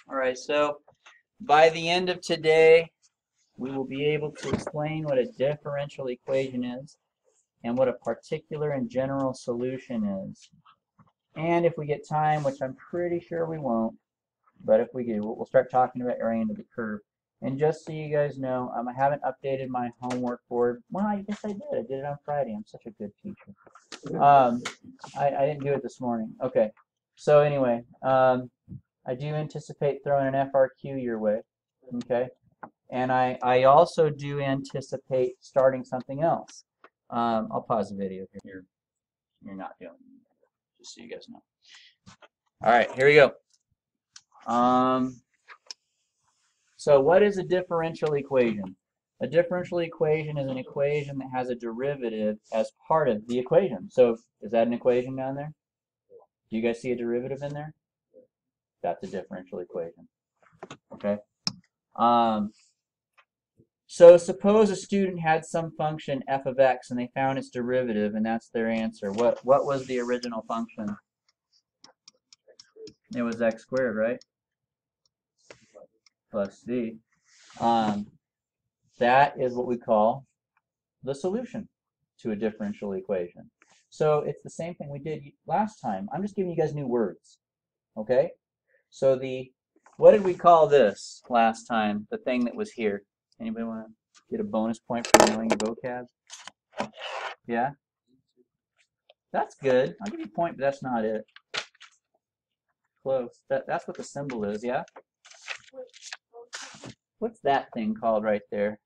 All right, so by the end of today, we will be able to explain what a differential equation is and what a particular and general solution is. And if we get time, which I'm pretty sure we won't, but if we do, we'll start talking about area under the curve. And just so you guys know, I haven't updated my homework board. Well, I guess I did. I did it on Friday. I'm such a good teacher. I didn't do it this morning. Okay. So anyway, I do anticipate throwing an FRQ your way. Okay. And I also do anticipate starting something else. I'll pause the video here. You're not doing it, just so you guys know. All right, here we go. So what is a differential equation? A differential equation is an equation that has a derivative as part of the equation. So is that an equation down there? Do you guys see a derivative in there? That's a differential equation. Okay. So suppose a student had some function f of x and they found its derivative and that's their answer. What was the original function? It was x squared, right? Plus c. That is what we call the solution to a differential equation. So it's the same thing we did last time. I'm just giving you guys new words. Okay? So what did we call this last time? The thing that was here. Anybody want to get a bonus point for knowing your vocab? Yeah? That's good. I'll give you a point, but that's not it. Close. That's what the symbol is, yeah? What's that thing called right there?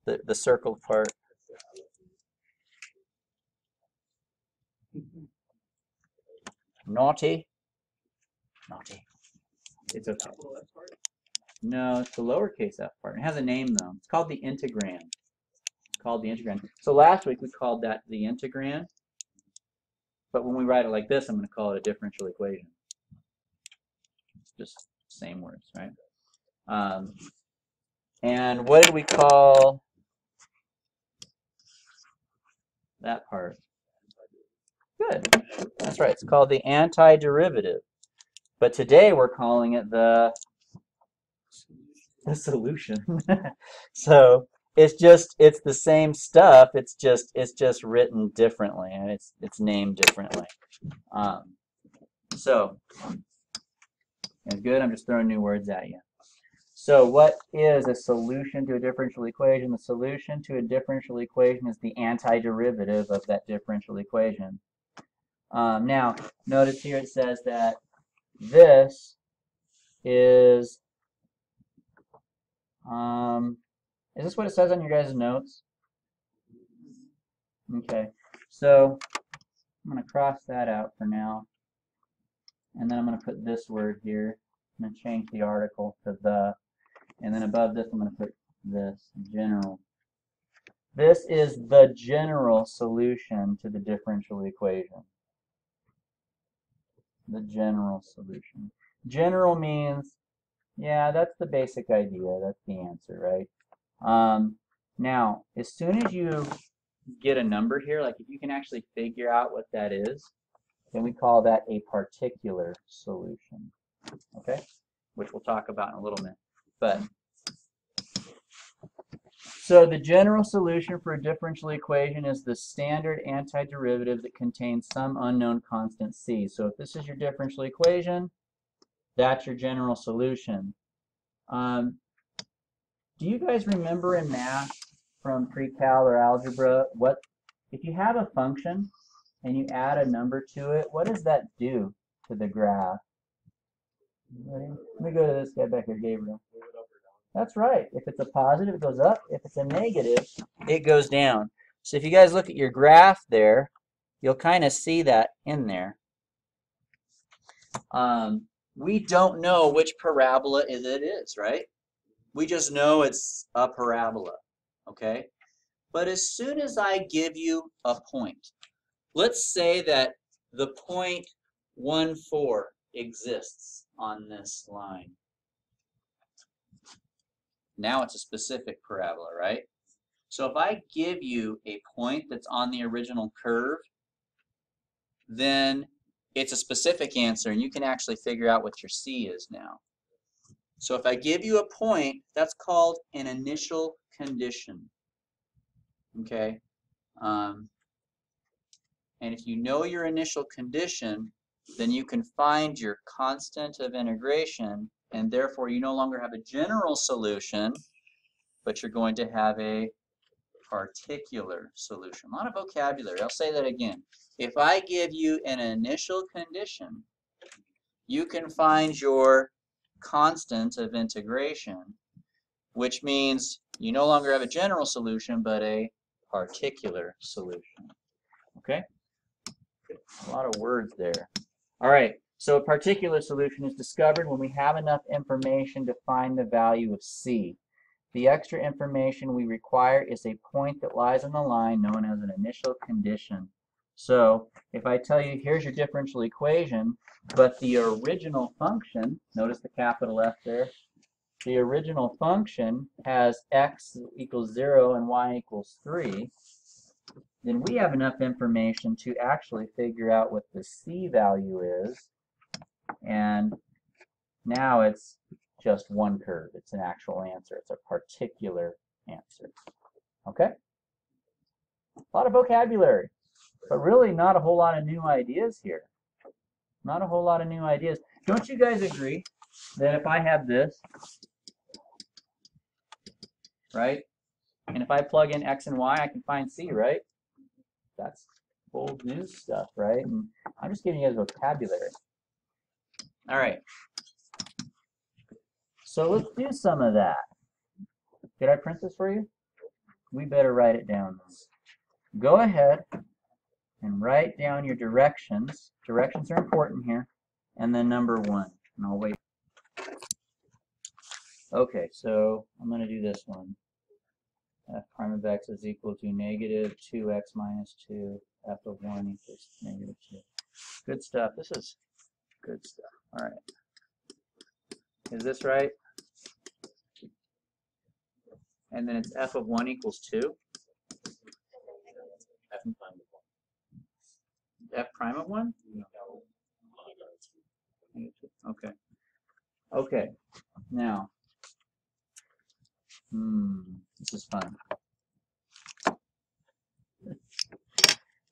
The circled part. Naughty? Naughty. It's okay. No, it's the lowercase f part. It has a name, though. It's called the integrand. So last week we called that the integrand. But when we write it like this, I'm going to call it a differential equation. It's just same words, right? And what did we call that part? Good. That's right. It's called the antiderivative. But today we're calling it the solution. So it's the same stuff. It's just written differently, and it's named differently. So it's good. I'm just throwing new words at you. So what is a solution to a differential equation? The solution to a differential equation is the antiderivative of that differential equation. Now, notice here it says that this is this what it says on your guys' notes? Okay, so I'm going to cross that out for now. And then I'm going to put this word here. I'm going to change the article to the. And then above this, I'm going to put this, general. This is the general solution to the differential equation. The general solution. General means, yeah, that's the basic idea. That's the answer, right? Now, as soon as you get a number here, like if you can actually figure out what that is, then we call that a particular solution, okay? Which we'll talk about in a little bit. But so the general solution for a differential equation is the standard antiderivative that contains some unknown constant c. So if this is your differential equation, that's your general solution. Do you guys remember in math from pre-cal or algebra, if you have a function and you add a number to it, what does that do to the graph? Let me go to this guy back here, Gabriel. That's right. If it's a positive, it goes up. If it's a negative, it goes down. So if you guys look at your graph there, you'll kind of see that in there. We don't know which parabola it is, right? We just know it's a parabola, okay? But as soon as I give you a point, let's say that the point 1, 4 exists on this line. Now it's a specific parabola, right? So if I give you a point that's on the original curve, then it's a specific answer, and you can actually figure out what your C is now. So if I give you a point, that's called an initial condition. Okay? And if you know your initial condition, then you can find your constant of integration, and therefore you no longer have a general solution, but you're going to have a particular solution. A lot of vocabulary. I'll say that again. If I give you an initial condition, you can find your constant of integration, which means you no longer have a general solution, but a particular solution. Okay? A lot of words there. All right, so a particular solution is discovered when we have enough information to find the value of C. The extra information we require is a point that lies on the line known as an initial condition. So if I tell you here's your differential equation, but the original function, notice the capital F there, the original function has x equals 0 and y equals 3, then we have enough information to actually figure out what the C value is, and now it's just one curve. It's an actual answer. It's a particular answer. Okay? A lot of vocabulary, but really not a whole lot of new ideas here. Not a whole lot of new ideas. Don't you guys agree that if I have this, right, and if I plug in x and y, I can find C, right? That's old news stuff, right? And I'm just giving you guys vocabulary. All right. So let's do some of that. Did I print this for you? We better write it down. Go ahead and write down your directions. Directions are important here. And then number 1. And I'll wait. Okay, so I'm going to do this one. F prime of x is equal to negative 2x minus 2. F of 1 equals negative 2. Good stuff. This is good stuff. All right. Is this right? And then it's f of 1 equals 2. F prime of 1? Okay. Okay. Now, this is fun.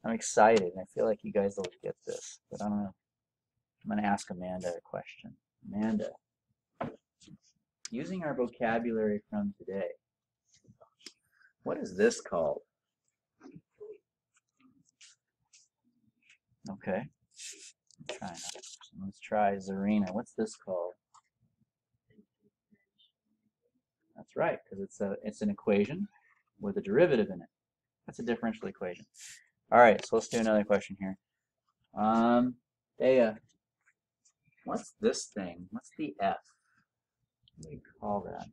I'm excited. I feel like you guys will get this, but I don't know. I'm going to ask Amanda a question. Amanda, using our vocabulary from today, what is this called? Okay. Let's try Zarina. What's this called? That's right, because it's an equation with a derivative in it. That's a differential equation. All right, so let's do another question here. Dea, what's this thing? What's the F? What do you call that?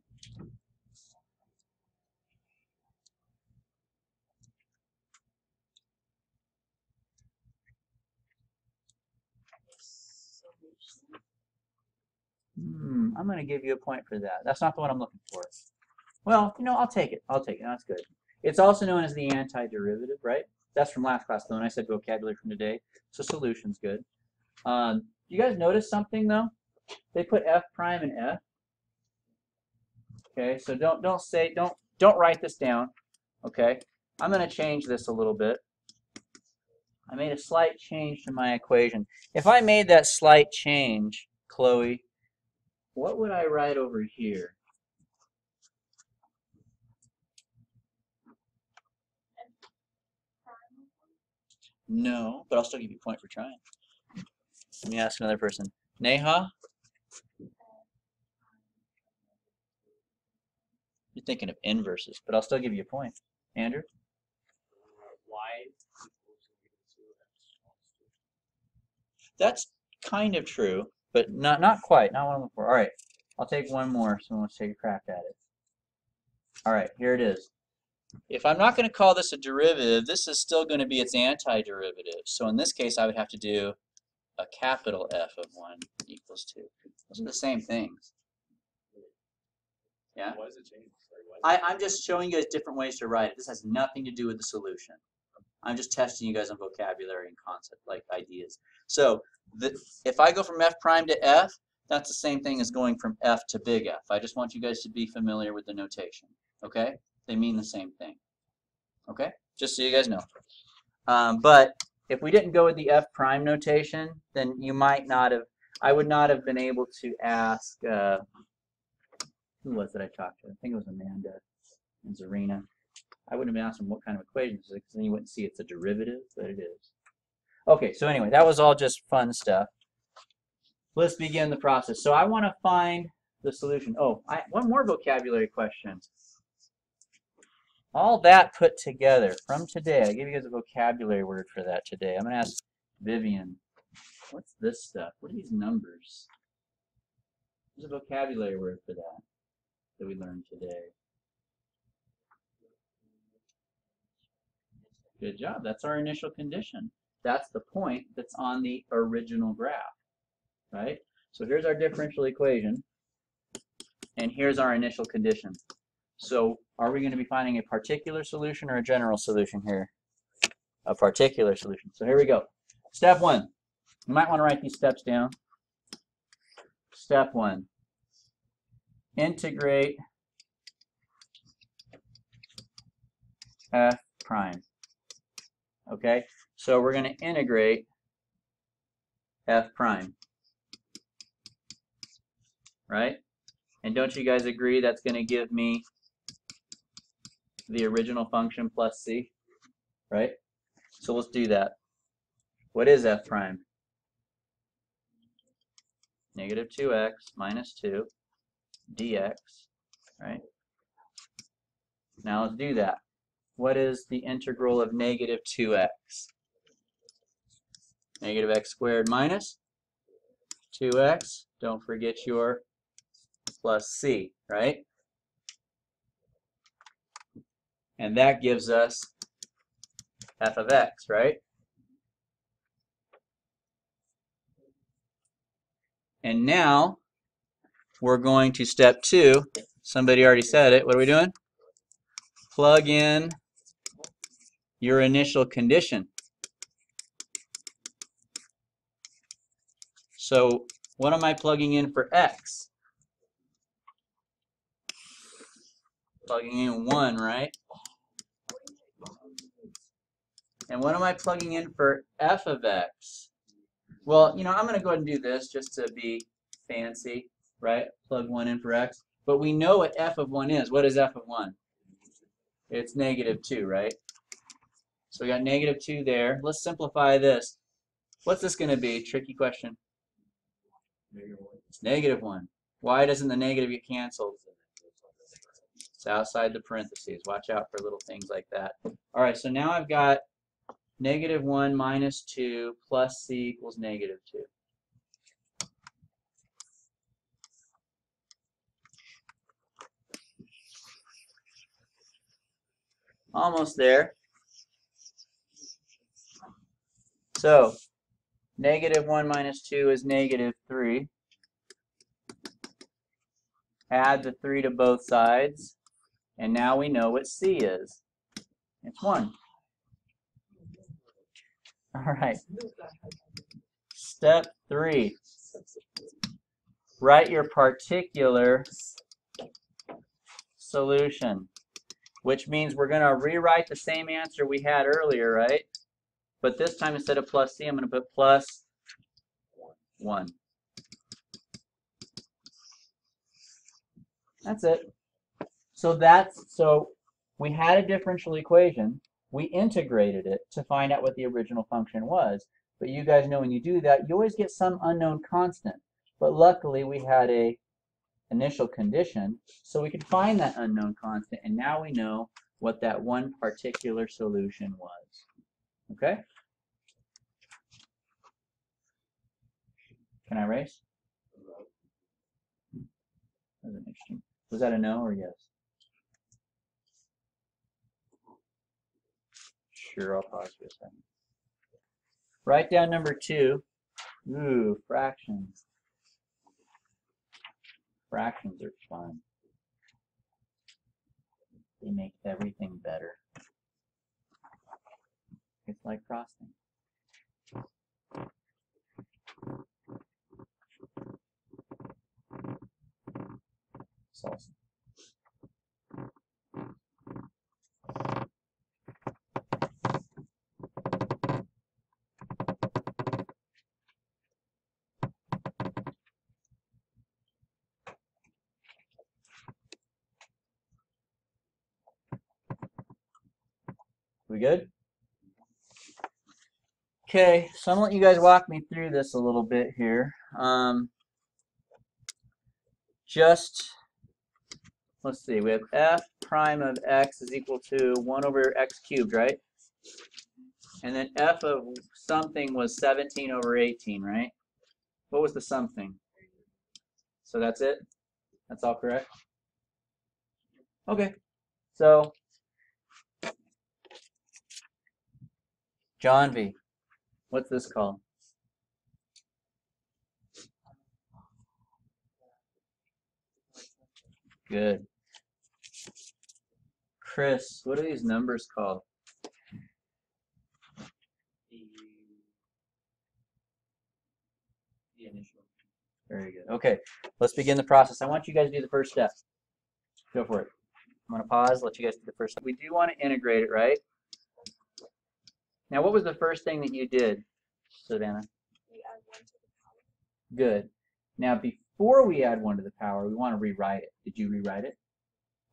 I'm going to give you a point for that. That's not the one I'm looking for. Well, you know, I'll take it. I'll take it. That's good. It's also known as the antiderivative, right? That's from last class, though, and I said vocabulary from today. So solution's good. You guys notice something, though? They put F prime and F. Okay, so don't write this down. Okay, I'm going to change this a little bit. I made a slight change to my equation. If I made that slight change, Chloe, what would I write over here? No, but I'll still give you a point for trying. Let me ask another person. Neha? You're thinking of inverses, but I'll still give you a point. Andrew? That's kind of true, but not quite. Not what I'm looking for. All right, I'll take one more. Someone wants to take a crack at it. All right, here it is. If I'm not going to call this a derivative, this is still going to be its antiderivative. So in this case, I would have to do a capital F of 1 equals 2. Those are the same things. Yeah? Why does it change? I'm just showing you guys different ways to write it. This has nothing to do with the solution. I'm just testing you guys on vocabulary and concept, like ideas. So if I go from F prime to F, that's the same thing as going from F to big F. I just want you guys to be familiar with the notation, okay? They mean the same thing, okay? Just so you guys know. But if we didn't go with the F prime notation, then you might not have, I would not have been able to ask, who was it I talked to? I think it was Amanda and Zarina. I wouldn't have asked them what kind of equation is it, because then you wouldn't see it's a derivative, but it is. Okay, so anyway, that was all just fun stuff. Let's begin the process. So I want to find the solution. Oh, one more vocabulary question. All that put together from today, I gave you guys a vocabulary word for that today. I'm going to ask Vivian, what's this stuff? What are these numbers? There's a vocabulary word for that we learned today. Good job. That's our initial condition. That's the point that's on the original graph, right? So here's our differential equation, and here's our initial condition. So are we going to be finding a particular solution or a general solution here? A particular solution. So here we go. Step one. You might want to write these steps down. Step one. Integrate f prime. Okay, so we're going to integrate f prime, right? And don't you guys agree that's going to give me the original function plus c, right? So let's do that. What is f prime? Negative 2x minus 2 dx, right? Now let's do that. What is the integral of negative 2x? Negative x squared minus 2x. Don't forget your plus c, right? And that gives us f of x, right? And now we're going to step two. Somebody already said it. What are we doing? Plug in your initial condition. So what am I plugging in for x? Plugging in 1, right? And what am I plugging in for f of x? Well, you know, I'm going to go ahead and do this just to be fancy, right? Plug 1 in for x. But we know what f of 1 is. What is f of 1? It's negative 2, right? So we got negative 2 there. Let's simplify this. What's this going to be? Tricky question. It's negative 1. Why doesn't the negative get canceled? It's outside the parentheses. Watch out for little things like that. All right, so now I've got negative 1 minus 2 plus c equals negative 2. Almost there. So negative 1 minus 2 is negative 3. Add the 3 to both sides. And now we know what c is. It's 1. All right. Step 3. Write your particular solution, which means we're going to rewrite the same answer we had earlier, right? But this time instead of plus c, I'm going to put plus 1. That's it. So we had a differential equation. We integrated it to find out what the original function was. But you guys know when you do that, you always get some unknown constant. But luckily, we had a initial condition, so we could find that unknown constant. And now we know what that one particular solution was. Okay? Can I erase? That was interesting. Was that a no or yes? Sure, I'll pause for a second. Write down number 2. Ooh, fractions. Fractions are fun. They make everything better. It's like frosting. Sauce. We good? Okay, so I'm gonna let you guys walk me through this a little bit here. Let's see, we have f prime of x is equal to 1 over x cubed, right? And then f of something was 17 over 18, right? What was the something? So that's it? That's all correct? Okay, so John V, what's this called? Good. Chris, what are these numbers called? The initial. Very good. Okay, let's begin the process. I want you guys to do the first step. Go for it. I'm going to pause, let you guys do the first step. We do want to integrate it, right? Now, what was the first thing that you did, Savannah? We add 1 to the power. Good. Now, before we add 1 to the power, we want to rewrite it. Did you rewrite it?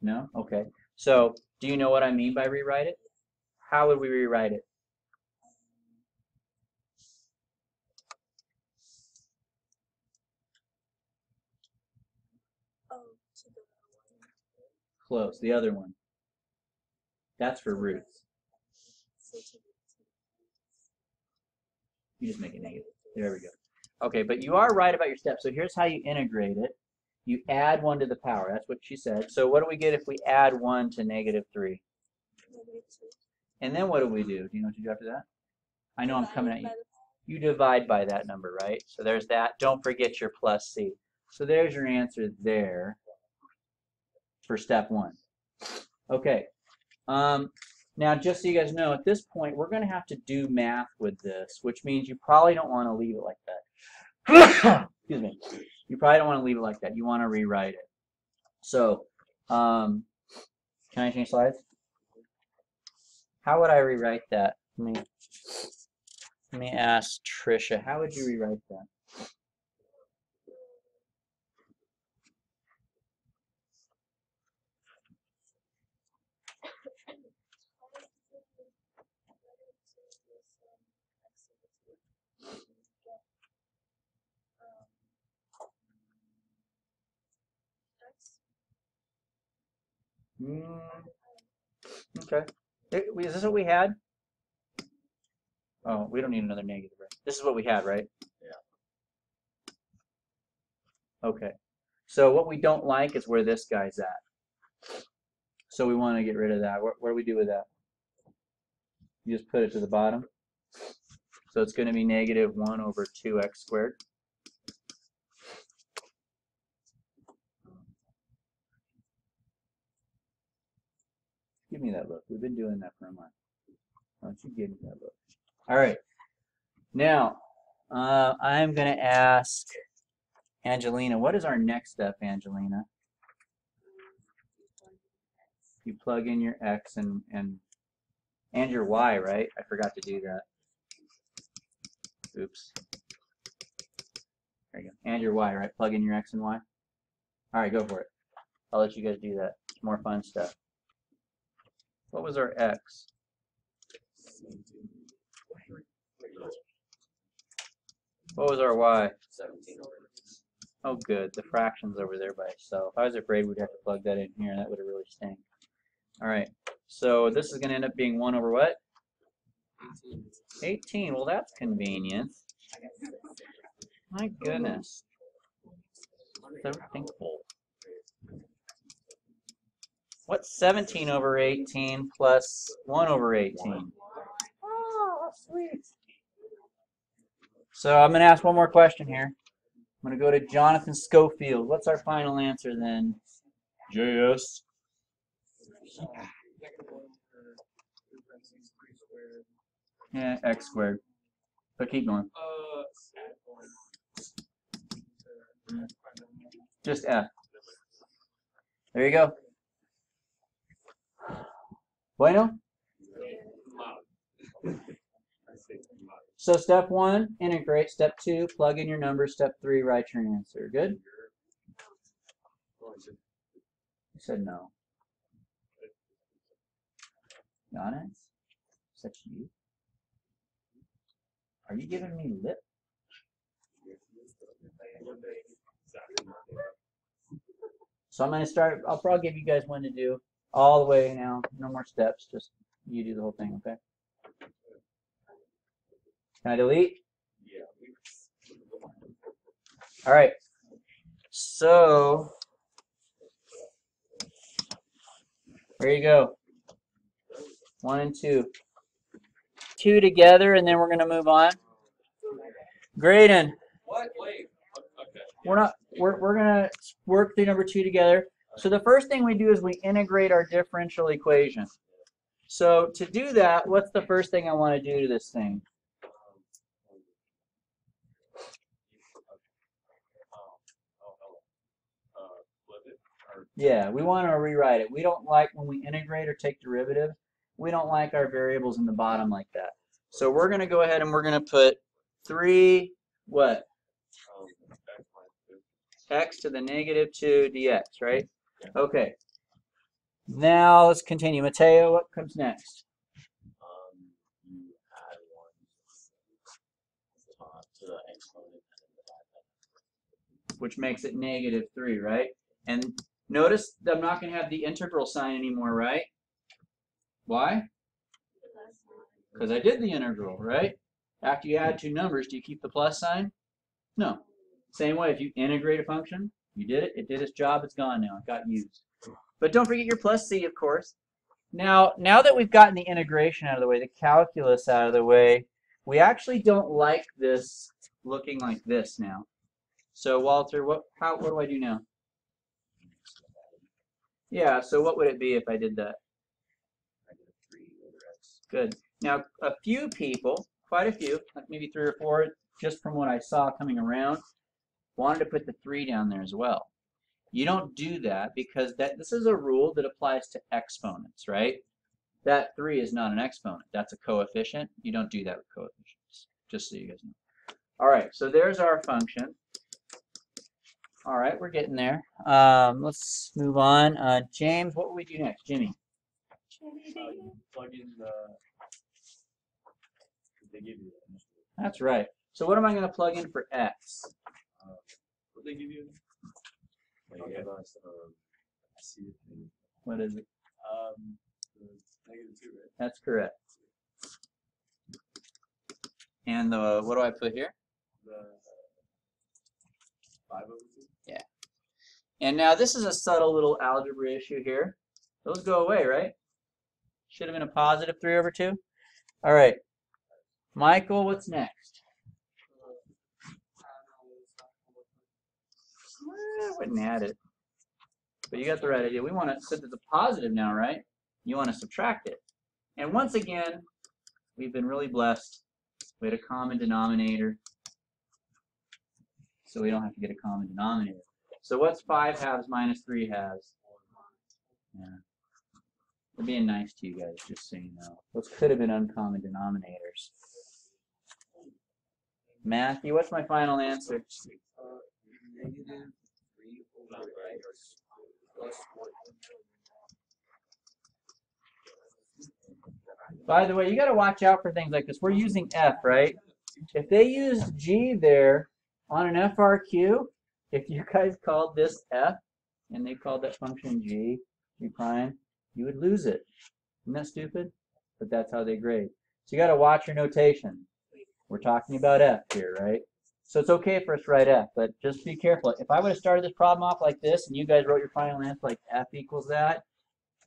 No? Okay. So, do you know what I mean by rewrite it? How would we rewrite it? Oh, to the 1. Close. The other one. That's for roots. So to the 2. You just make it negative. There we go. Okay, but you are right about your steps. So here's how you integrate it. You add 1 to the power. That's what she said. So what do we get if we add 1 to negative 3? Negative 2. And then what do we do? Do you know what you do after that? I know I'm Divided coming at you. by the You divide by that number, right? So there's that. Don't forget your plus c. So there's your answer there for step 1. Okay. Now, just so you guys know, at this point, we're going to have to do math with this, which means you probably don't want to leave it like that. Excuse me. You probably don't want to leave it like that. You want to rewrite it. So, can I change slides? How would I rewrite that? Let me ask Trisha. How would you rewrite that? Okay. Is this what we had? Oh, we don't need another negative, right? This is what we had, right? Yeah. Okay. So what we don't like is where this guy's at. So we want to get rid of that. What do we do with that? You just put it to the bottom. So it's going to be negative 1 over 2x squared. Give me that look. We've been doing that for a month. Why don't you give me that look? All right. Now, I'm going to ask Angelina, what is our next step, Angelina? You plug in your x and your y, right? I forgot to do that. Oops. There you go. And your y, right? Plug in your x and y. All right, go for it. I'll let you guys do that. It's more fun stuff. What was our x? What was our y? 17 over 8. Oh, good. The fraction's over there by itself. I was afraid we'd have to plug that in here. That would have really stank. All right. So this is going to end up being 1 over what? 18. Well, that's convenient. My goodness. So thankful. What's 17 over 18 plus 1 over 18? Oh, sweet. So I'm going to ask one more question here. I'm going to go to Jonathan Schofield. What's our final answer then? JS. Yeah, x squared. But keep going. Just f. There you go. Bueno? So step 1, integrate. Step 2, plug in your number. Step 3, write your answer. Good? You said no. Giannis? Is that you? Are you giving me lip? So I'm going to start. I'll probably give you guys one to do all the way now. No more steps. Just you do the whole thing, okay? Can I delete? All right. So there you go. 1 and 2. 2 together, and then we're going to move on. Graydon. What? Wait. Okay. We're gonna work through number 2 together. So the first thing we do is we integrate our differential equation. So to do that, what's the first thing I want to do to this thing? Yeah, we want to rewrite it. We don't like when we integrate or take derivative, we don't like our variables in the bottom like that. So we're going to go ahead and we're going to put 3 what? X to the negative 2 dx, right? Okay. Now let's continue. Mateo, what comes next? You add 1 to the exponent, Which makes it negative 3, right? And notice that I'm not going to have the integral sign anymore, right? Why? Because I did the integral, right? After you add 2 numbers, do you keep the plus sign? No. Same way, if you integrate a function, you did it, it did its job, it's gone now, it got used. But don't forget your plus c, of course. Now that we've gotten the integration out of the way, the calculus out of the way, we actually don't like this looking like this now. So Walter, what do I do now? Yeah, so what would it be if I did that? Good. Now, a few people, quite a few, like maybe 3 or 4, just from what I saw coming around, wanted to put the 3 down there as well. You don't do that because this is a rule that applies to exponents, right? That 3 is not an exponent. That's a coefficient. You don't do that with coefficients, just so you guys know. All right, so there's our function. All right, we're getting there. Let's move on. James, what will we do next? Jimmy? plug in they give you that. That's right. So what am I going to plug in for x? What they give you? They give us What is it? -2, right? That's correct. And what do I put here? The 5/2. Yeah. And now this is a subtle little algebra issue here. Those go away, right? Should have been a positive 3/2. All right. Michael, what's next? I wouldn't add it. But you got the right idea. We want to, since it's a positive now, right? You want to subtract it. And once again, we've been really blessed. We had a common denominator. So we don't have to get a common denominator. So what's 5 halves minus 3 halves? Yeah. We're being nice to you guys, just so you know. Those could have been uncommon denominators. Matthew, what's my final answer? By the way, you got to watch out for things like this. We're using f, right? If they used g there on an FRQ, if you guys called this f and they called that function g prime, you would lose it. Isn't that stupid? But that's how they grade. So you got to watch your notation. We're talking about f here, right? So it's okay for us to write f, but just be careful. If I would have started this problem off like this and you guys wrote your final answer like f equals that,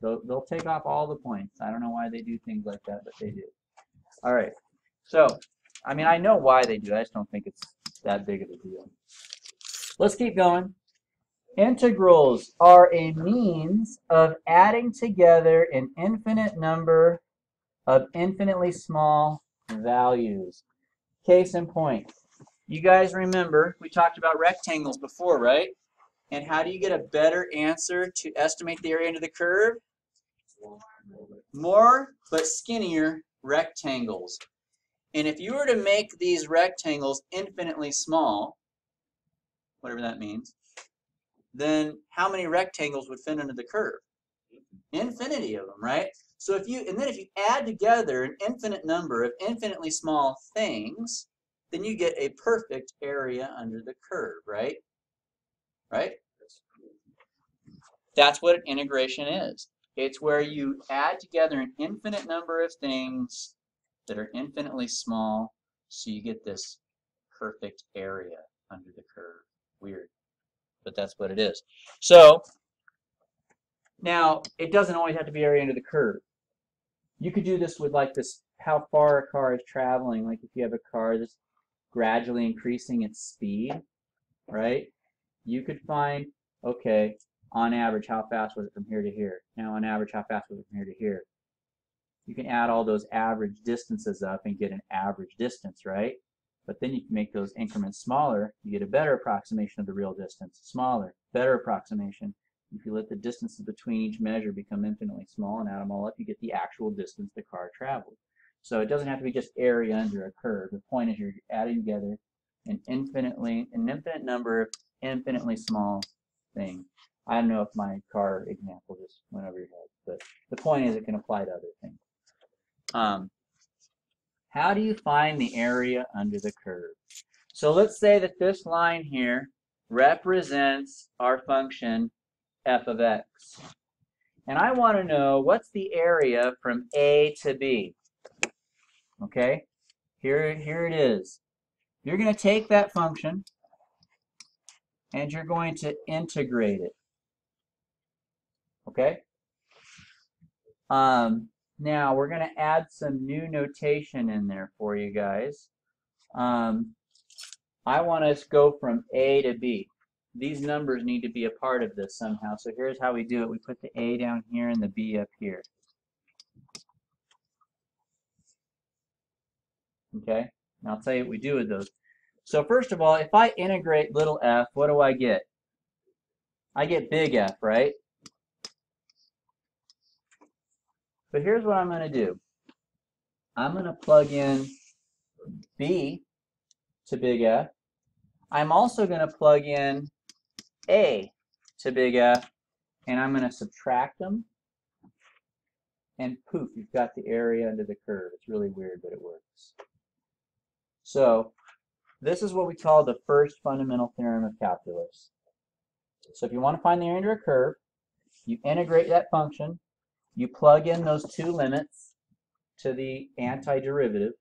they'll take off all the points. I don't know why they do things like that, but they do. All right. So, I mean, I know why they do. I just don't think it's that big of a deal. Let's keep going. Integrals are a means of adding together an infinite number of infinitely small values. Case in point. You guys remember we talked about rectangles before, right? And how do you get a better answer to estimate the area under the curve? More but skinnier rectangles. And if you were to make these rectangles infinitely small, whatever that means, then how many rectangles would fit under the curve? Infinity of them, right? So if you, and then if you add together an infinite number of infinitely small things, then you get a perfect area under the curve, right? Right? That's what an integration is. It's where you add together an infinite number of things that are infinitely small, so you get this perfect area under the curve. Weird, but that's what it is. So now it doesn't always have to be area under the curve. You could do this with like this, how far a car is traveling. Like if you have a car that's gradually increasing its speed, right? You could find, okay, on average, how fast was it from here to here? Now, on average, how fast was it from here to here? You can add all those average distances up and get an average distance, right? But then you can make those increments smaller. You get a better approximation of the real distance. Smaller, better approximation. If you let the distances between each measure become infinitely small and add them all up, you get the actual distance the car traveled. So it doesn't have to be just area under a curve. The point is you're adding together an infinite number of infinitely small things. I don't know if my car example just went over your head, but the point is it can apply to other things. How do you find the area under the curve? So let's say that this line here represents our function f of x. And I want to know what's the area from A to B. Okay, here it is. You're going to take that function and you're going to integrate it. Okay? Now we're going to add some new notation in there for you guys. I want us to go from A to B. These numbers need to be a part of this somehow. So here's how we do it. We put the A down here and the B up here. Okay? And I'll tell you what we do with those. So first of all, if I integrate little f, what do I get? I get big F, right? But here's what I'm going to do. I'm going to plug in B to big F. I'm also going to plug in A to big F, and I'm going to subtract them, and poof, you've got the area under the curve. It's really weird, but it works. So this is what we call the first fundamental theorem of calculus. So if you want to find the area under a curve, you integrate that function, you plug in those two limits to the antiderivative,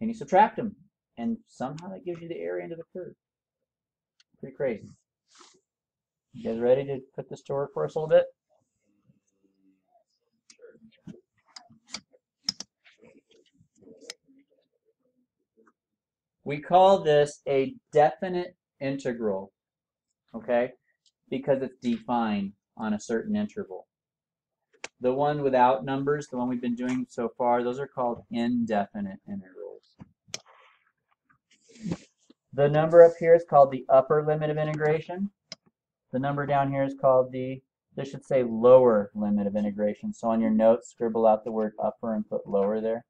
and you subtract them. And somehow that gives you the area under the curve. Pretty crazy. You guys ready to put this to work for us a little bit? We call this a definite integral, okay? Because it's defined on a certain interval. The one without numbers, the one we've been doing so far, those are called indefinite integrals. The number up here is called the upper limit of integration. The number down here is called the, this should say lower limit of integration. So on your notes, scribble out the word upper and put lower there.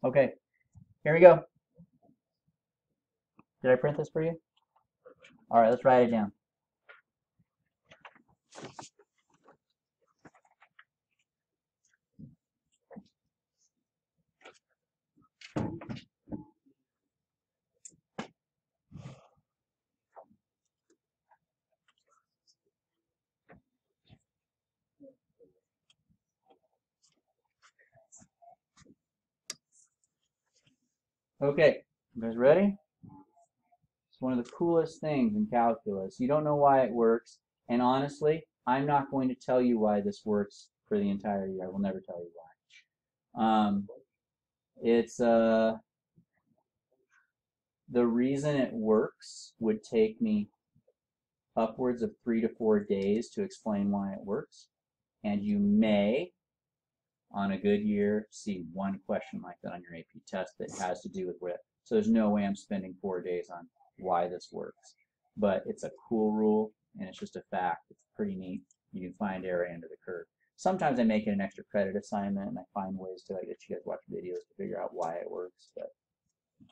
Okay, here we go. Did I print this for you? All right, let's write it down. Okay, you guys ready? It's one of the coolest things in calculus. You don't know why it works, and honestly, I'm not going to tell you why this works for the entire year. I will never tell you why. It's the reason it works would take me upwards of 3 to 4 days to explain why it works. And you may, on a good year, see one question like that on your AP test that has to do with what. So there's no way I'm spending 4 days on why this works. But it's a cool rule, and it's just a fact. It's pretty neat. You can find area under the curve. Sometimes I make it an extra credit assignment, and I find ways to get you guys to watch videos to figure out why it works. But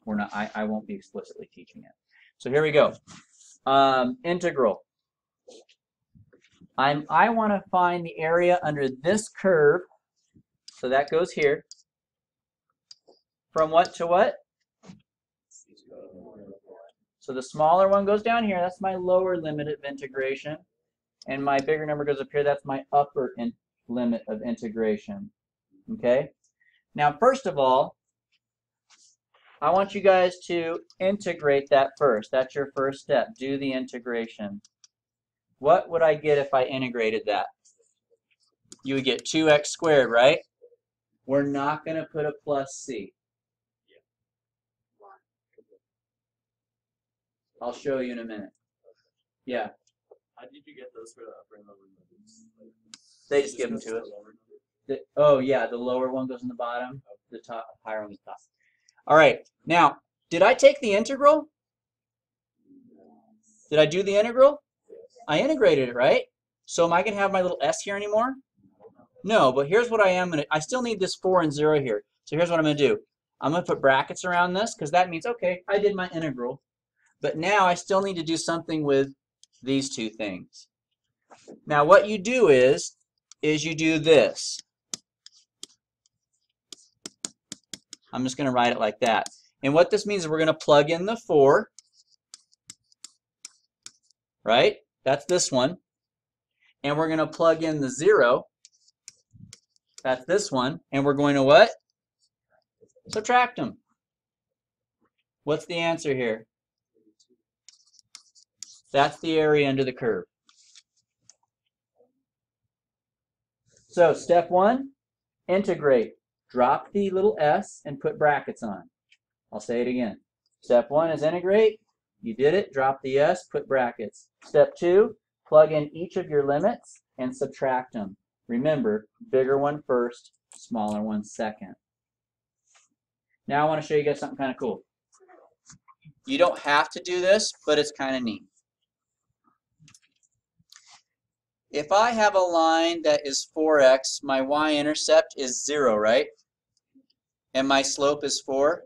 we're not. I won't be explicitly teaching it. So here we go. Integral. I want to find the area under this curve. So that goes here. From what to what? So the smaller one goes down here. That's my lower limit of integration. And my bigger number goes up here. That's my upper limit of integration. Okay? Now, first of all, I want you guys to integrate that first. That's your first step. Do the integration. What would I get if I integrated that? You would get 2x squared, right? We're not going to put a plus c. I'll show you in a minute. Yeah. How did you get those for the upper and lower numbers? They just give them to us. Oh, yeah, the lower one goes in the bottom, the top, higher one is top. All right, now, did I take the integral? Did I do the integral? I integrated it, right? So am I going to have my little s here anymore? No, but here's what I am going to, I still need this 4 and 0 here. So here's what I'm going to do. I'm going to put brackets around this because that means, okay, I did my integral. But now I still need to do something with these two things. Now what you do is you do this. I'm just going to write it like that. And what this means is we're going to plug in the 4, right? That's this one. And we're going to plug in the 0. That's this one. And we're going to what? Subtract them. What's the answer here? That's the area under the curve. So step 1, integrate. Drop the little s and put brackets on. I'll say it again. Step 1 is integrate. You did it. Drop the s, put brackets. Step 2, plug in each of your limits and subtract them. Remember, bigger one first, smaller one second. Now I want to show you guys something kind of cool. You don't have to do this, but it's kind of neat. If I have a line that is 4x, my y-intercept is 0, right? And my slope is 4.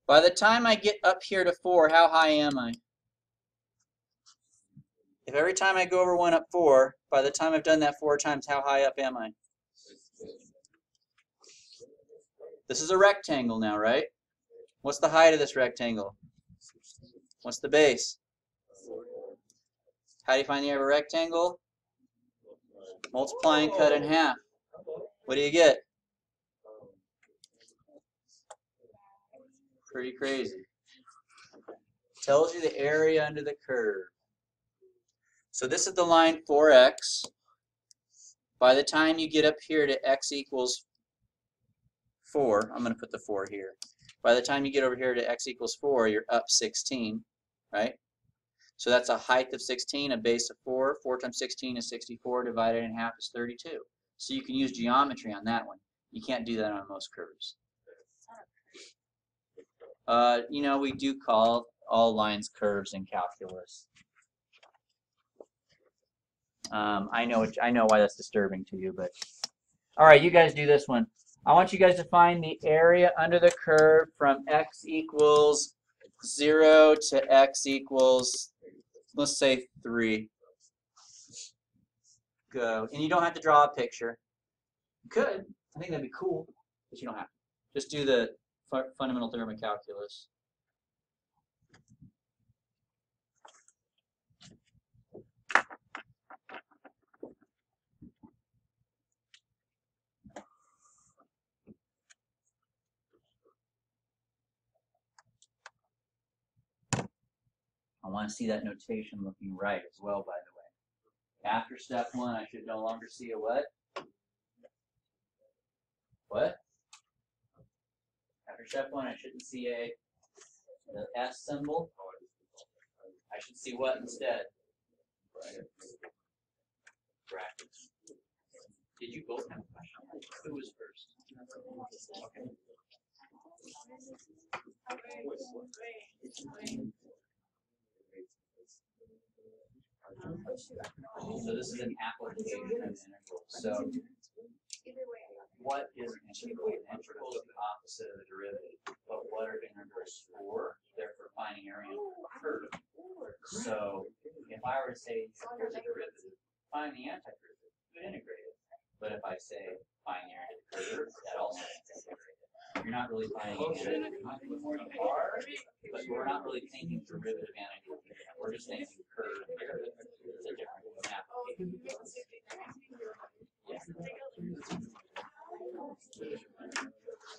By the time I get up here to 4, how high am I? If every time I go over 1 up 4, by the time I've done that 4 times, how high up am I? This is a rectangle now, right? What's the height of this rectangle? What's the base? How do you find the area of a rectangle? Multiply and cut in half. What do you get? Pretty crazy. Tells you the area under the curve. So this is the line 4x. By the time you get up here to x equals 4, I'm going to put the 4 here. By the time you get over here to x equals 4, you're up 16, right? So that's a height of 16, a base of 4. 4 times 16 is 64, divided in half is 32. So you can use geometry on that one. You can't do that on most curves. You know, we do call all lines curves in calculus. I know why that's disturbing to you, but all right, you guys do this one. I want you guys to find the area under the curve from x equals 0 to x equals, let's say 3. Go. And you don't have to draw a picture. You could. I think that'd be cool, but you don't have to. Just do the fundamental theorem of calculus. I want to see that notation looking right as well, by the way. After step 1, I should no longer see a what? What? After step 1, I shouldn't see the S symbol. I should see what instead? Brackets. Did you both have a question? Who was first? Okay. So this is an application of integral. So what is an integral? An integral is the opposite of the derivative. But what are integrals for? They're for finding area on a curve. So if I were to say here's a derivative, find the antiderivative, you would integrate it. But if I say find the area of the curve, that also is integrated. You're not really finding the antiderivative. You are, but we're not really thinking derivative antiderivative. We're just thinking curve. It's a different application.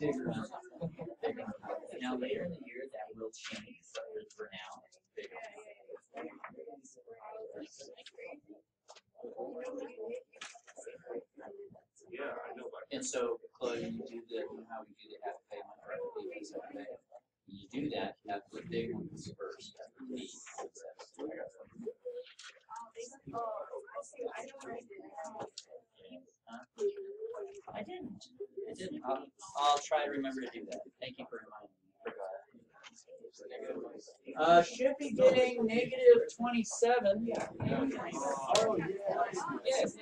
Bigger on top. Bigger on top. Now later in the year that will change, but for now it's big on top. Yeah, I know. And so, Chloe, you do how we do the half payment or when you do that, you have to put big ones first. I didn't. I'll try to remember to do that. Thank you for reminding me. Should be getting negative 27. Oh, Yes.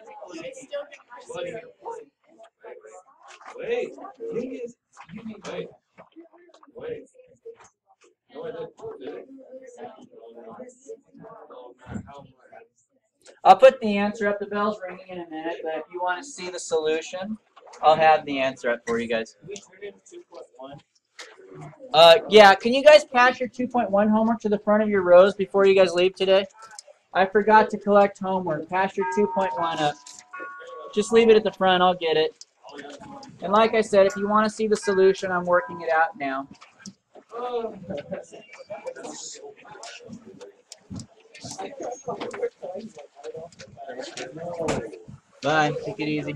wait. Wait. No, I didn't. I'll put the answer up. The bell's ringing in a minute, but if you want to see the solution, I'll have the answer up for you guys. We turned in 2.1. Yeah, can you guys pass your 2.1 homework to the front of your rows before you guys leave today? I forgot to collect homework. Pass your 2.1 up. Just leave it at the front. I'll get it. And like I said, if you want to see the solution, I'm working it out now. Bye. Take it easy.